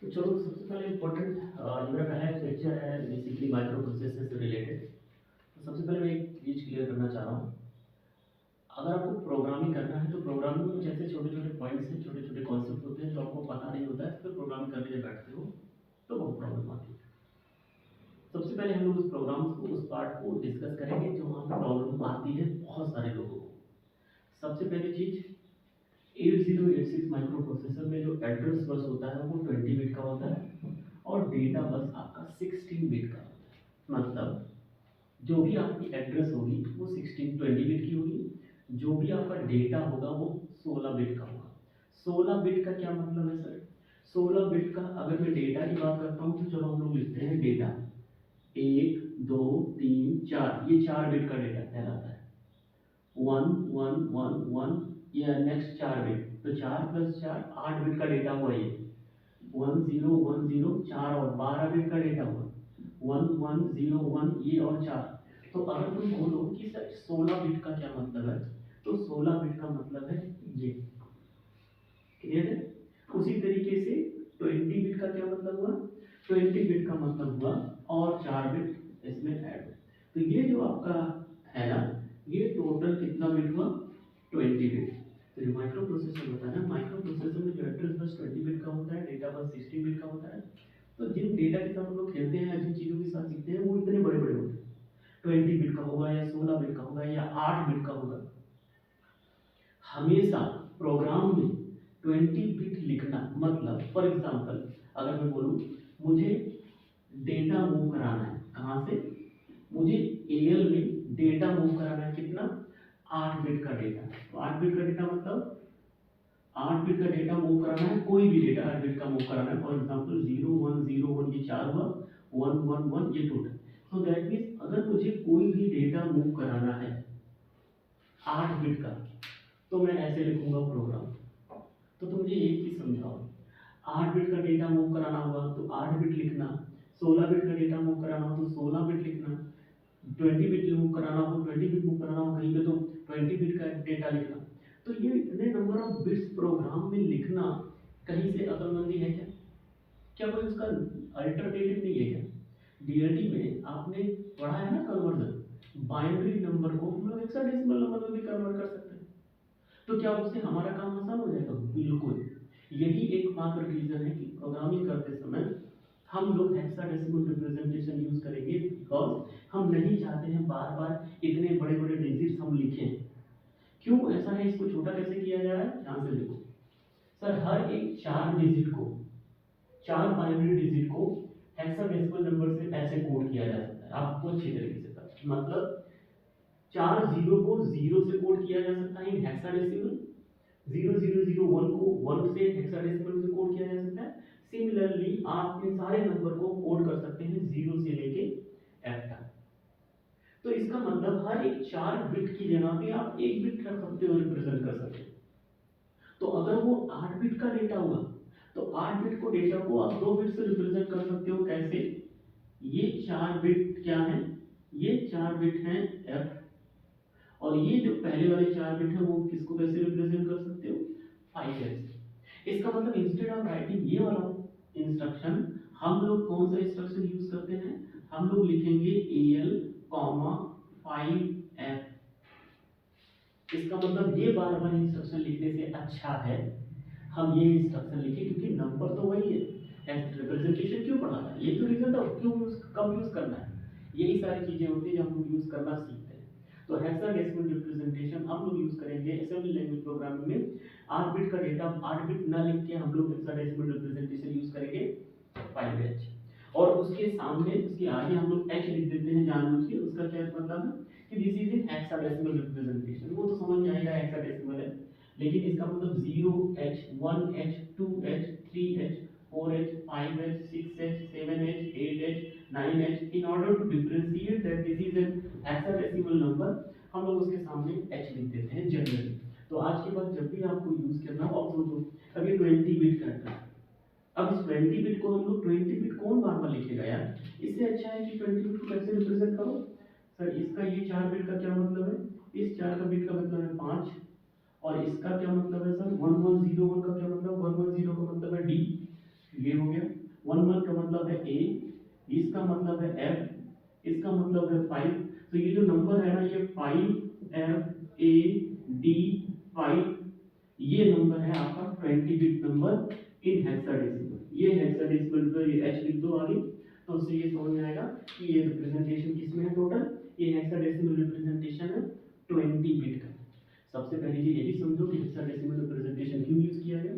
तो चलो सबसे पहले इम्पोर्टेंट मेरा पहला एक लेक्चर है बेसिकली माइक्रो प्रोसेसर से रिलेटेड। तो सबसे पहले मैं एक चीज़ क्लियर करना चाह रहा हूँ। अगर आपको प्रोग्रामिंग करना है तो प्रोग्रामिंग में जैसे छोटे छोटे पॉइंट्स हैं, छोटे छोटे कॉन्सेप्ट होते हैं, तो आपको पता नहीं होता है, फिर प्रोग्रामिंग करने जब बैठते हो तो बहुत प्रॉब्लम आती है। सबसे पहले हम लोग उस प्रोग्राम्स को, उस पार्ट को डिस्कस करेंगे जो वहाँ पर प्रॉब्लम आती है बहुत सारे लोगों को। सबसे पहली चीज़, 8086 माइक्रो प्रोसेसर में जो एड्रेस बस होता है वो 20 बिट का होता है और डेटा बस आपका 16 बिट का होता है। मतलब जो भी आपकी एड्रेस होगी वो 16 20 बिट की होगी, जो भी आपका डेटा होगा वो 16 बिट का होगा। 16 बिट का क्या मतलब है सर? 16 बिट का अगर मैं डेटा की बात करता हूँ तो चलो हम लोग लिखते हैं डेटा 1 2 3 4, ये 4 बिट का डेटा कहलाता है। 1 1 1 1, ये नेक्स्ट 4 बिट, तो 4 + 4 8 बिट का डेटा हुआ। ये 10 10 4 और 12 बिट का डेटा हुआ। 1101 ये और 4। तो अगर तुम बोलो कि सर 16 बिट का क्या मतलब है, तो 16 बिट का मतलब है ये। क्लियर है? उसी तरीके से 20 बिट का क्या मतलब हुआ? 20 बिट का मतलब हुआ और 4 बिट इसमें ऐड। तो ये जो आपका है ना, ये टोटल कितना बिट हुआ? 20 बिट। तो ये माइक्रो प्रोसेसर होता है ना, माइक्रो प्रोसेसर में जो एड्रेस बस 20 बिट का होता है, डेटा बस 16 बिट का होता है। तो जिन डेटा के साथ हम लोग खेलते हैं, जिन चीज़ों के साथ सीखते हैं, वो इतने बड़े बड़े होते हैं। 20 बिट का होगा या 16 बिट का होगा या 8 बिट का होगा। हमेशा प्रोग्राम में 20 बिट लिखना मतलब, फॉर एग्जांपल अगर मैं बोलूँ मुझे डेटा मूव कराना है, कहाँ से? मुझे एल में डेटा मूव कराना है, कितना? 8 बिट का डेटा। तो 8 बिट का डेटा मतलब 8 बिट का डेटा मूव कराना है, कोई भी डेटा 8 बिट का मूव कराना है। फॉर एग्जांपल 0101 ये 4 हुआ, 111 ये टोटल। सो दैट मीन्स अगर मुझे कोई भी डेटा मूव कराना है 8 बिट का, तो मैं ऐसे लिखूंगा प्रोग्राम। तो तुम मुझे एक चीज समझाओ, 8 बिट का डेटा मूव कराना हुआ तो 8 बिट लिखना, 16 बिट का डेटा मूव कराना हो तो 16 बिट लिखना, 20 बिट मूव कराना हो 20 बिट मूव कराना हो कहीं पे तो 20 बिट का डेटा लिखना। तो ये इतने नंबर ऑफ बिट्स प्रोग्राम में लिखना कहीं से अकलमंदी है क्या? क्या कोई उसका अल्टरनेटिव नहीं है क्या? डीएलडी में आपने पढ़ा है ना कन्वर्जन, बाइनरी नंबर को हम लोग हेक्साडेसिमल नंबर में भी कन्वर्ट कर सकते हैं। तो क्या उससे हमारा काम आसान हो जाएगा? बिल्कुल। यही एकमात्र रीजन है कि प्रोग्रामिंग करते समय हम लोग हेक्साडेसिमल रिप्रेजेंटेशन यूज करेंगे, बिकॉज हम नहीं चाहते हैं बार बार इतने बड़े बड़े डिजिट्स हम लिखें। क्यों ऐसा है? इसको छोटा कैसे किया जा रहा है, ध्यान से देखो। सर हर एक 4 डिजिट को, 4 बाइनरी डिजिट को हेक्साडेसिमल नंबर से ऐसे कोड किया जा सकता है। आपको अच्छी तरीके से पता है। मतलब 4 जीरो को 0 से कोड किया जा सकता है इन हेक्साडेसिमल, 0001 को 1 से हेक्साडेसिमल में कोड किया जा सकता है। सिमिलरली आप इन सारे नंबर को कोड कर सकते हैं 0 से लेके f तक। तो इसका मतलब हर एक 4 बिट की जगह पे आप 1 बिट रख सकते हो, रिप्रेजेंट कर सकते हो। तो अगर वो 8 बिट का डेटा हुआ तो 8 बिट को डेटा को आप 2 बिट से रिप्रेजेंट कर सकते हो। कैसे? ये 4 बिट क्या है? ये 4 बिट है f, और ये जो पहले वाले 4 बिट है वो किसको कैसे रिप्रेजेंट कर सकते हो? 5s। इसका मतलब इंस्टेड ऑफ राइटिंग ये वाला इंस्ट्रक्शन, हम लोग कौन सा इंस्ट्रक्शन यूज करते हैं? हम लोग लिखेंगे al, 5f। इसका मतलब ये बार बार इंस्ट्रक्शन लिखने से अच्छा है हम ये इंस्ट्रक्शन लिखें, क्योंकि नंबर तो वही है, रिप्रेजेंटेशन क्यों पढ़ाना है, ये तो रीजन था, क्यों कब यूज करना है। यही सारी चीजें होती है जो हम लोग यूज करना सीखते हैं। तो हेक्साडेसिमल रिप्रेजेंटेशन हम लोग यूज करेंगे असेंबली लैंग्वेज प्रोग्रामिंग में। 8 बिट का डेटा 8 बिट ना लिख के हम लोग हेक्साडेसिमल रिप्रेजेंटेशन यूज करेंगे 5h। और उसके सामने, उसके आगे हम लोग h लिख देते हैं जानबूझ के। उसका क्या मतलब है कि this is in hexadecimal representation. वो तो समझ में आएगा हेक्साडेसिमल है, लेकिन इसका मतलब 0h 1h 2h 3h 4h 5h 6h 7h 8h 9h, in order to differentiate that this is an hexadecimal number, हम लोग उसके सामने h लिख देते हैं जनरली। तो आज के बाद जब भी आपको यूज करना हो, अब सोचो अभी 20 बिट करना है, अब इस 20 बिट को हम लोग 20 बिट कौन बार बार लिखेगा यार? इससे अच्छा है कि 20 बिट को कैसे रिप्रेजेंट करो। सर इसका ये 4 बिट का क्या मतलब है? इस 4 का बिट का मतलब है 5, और इसका क्या मतलब है सर? 1101 का क्या मतलब? 110 का मतलब है डी। ये हो गया। इसका मतलब है f, इसका मतलब है 5। तो ये जो नंबर है ना, ये 5FAD5, ये नंबर है आपका 20 बिट नंबर इन हेक्साडेसिमल। ये हेक्साडेसिमल पे ये h लिख दो आगे, तो उससे ये समझ में आएगा कि ये रिप्रेजेंटेशन किसमें है टोटल। ये हेक्साडेसिमल रिप्रेजेंटेशन है 20 बिट का। सबसे पहली चीज ये भी समझो कि हेक्साडेसिमल रिप्रेजेंटेशन क्यों यूज किया गया।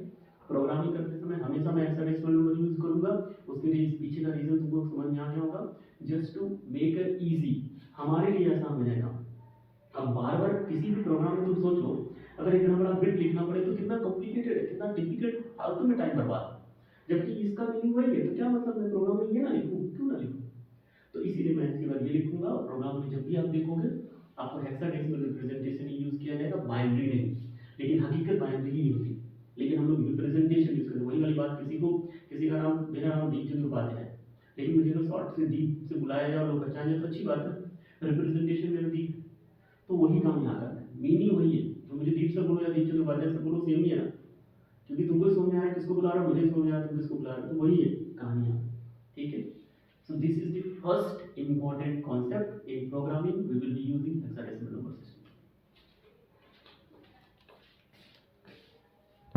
प्रोग्रामिंग करते समय हमेशा मैं हेक्साडेसिमल नंबर यूज करूंगा, उसके लिए पीछे का रीजन तुमको समझ में आ गया होगा। Just to make it easy, हमारे लिए आसान हो जाएगा। अब बार बार किसी भी प्रोग्राम में तुम सोचो, अगर इतना बड़ा बिट लिखना पड़े तो कितना कॉम्प्लिकेटेड है, कितना डिफिकल्ट, फालतू में टाइम बर्बाद। जबकि इसका मीनिंग वही है, तो क्या मतलब मैं प्रोग्राम में ये ना लिखूं, क्यों ना लिखूं। तो इसीलिए मैं इसके बाद ये लिखूंगा, और प्रोग्राम में जब भी आप देखोगे आपको हेक्साडेसिमल रिप्रेजेंटेशन ही यूज किया जाएगा, बाइनरी नहीं। लेकिन हकीकत बाइनरी ही होती है, लेकिन हम लोग रिप्रेजेंटेशन यूज करते हैं। वही वाली बात, किसी का नाम, मेरा नाम दीपचंद्र उपाध्याय है, लेकिन मुझे तो शॉर्ट से दीप से बुलाया जाए और लोग पहचान जाए तो अच्छी बात है, रिप्रेजेंटेशन मेरा दीप। तो वही काम यहाँ करना है, मीनिंग वही है। तो मुझे दीप से बोलो या दीपचंद्र उपाध्याय से बोलो, सेम ही है ना, क्योंकि तुमको समझ में आ रहा है किसको बुला रहा है, मुझे समझ में आ रहा है तुम किसको बुला रहे हो, तो वही है कहानी यहाँ। ठीक है, so this is the first important concept in programming we will be using hexadecimal number system.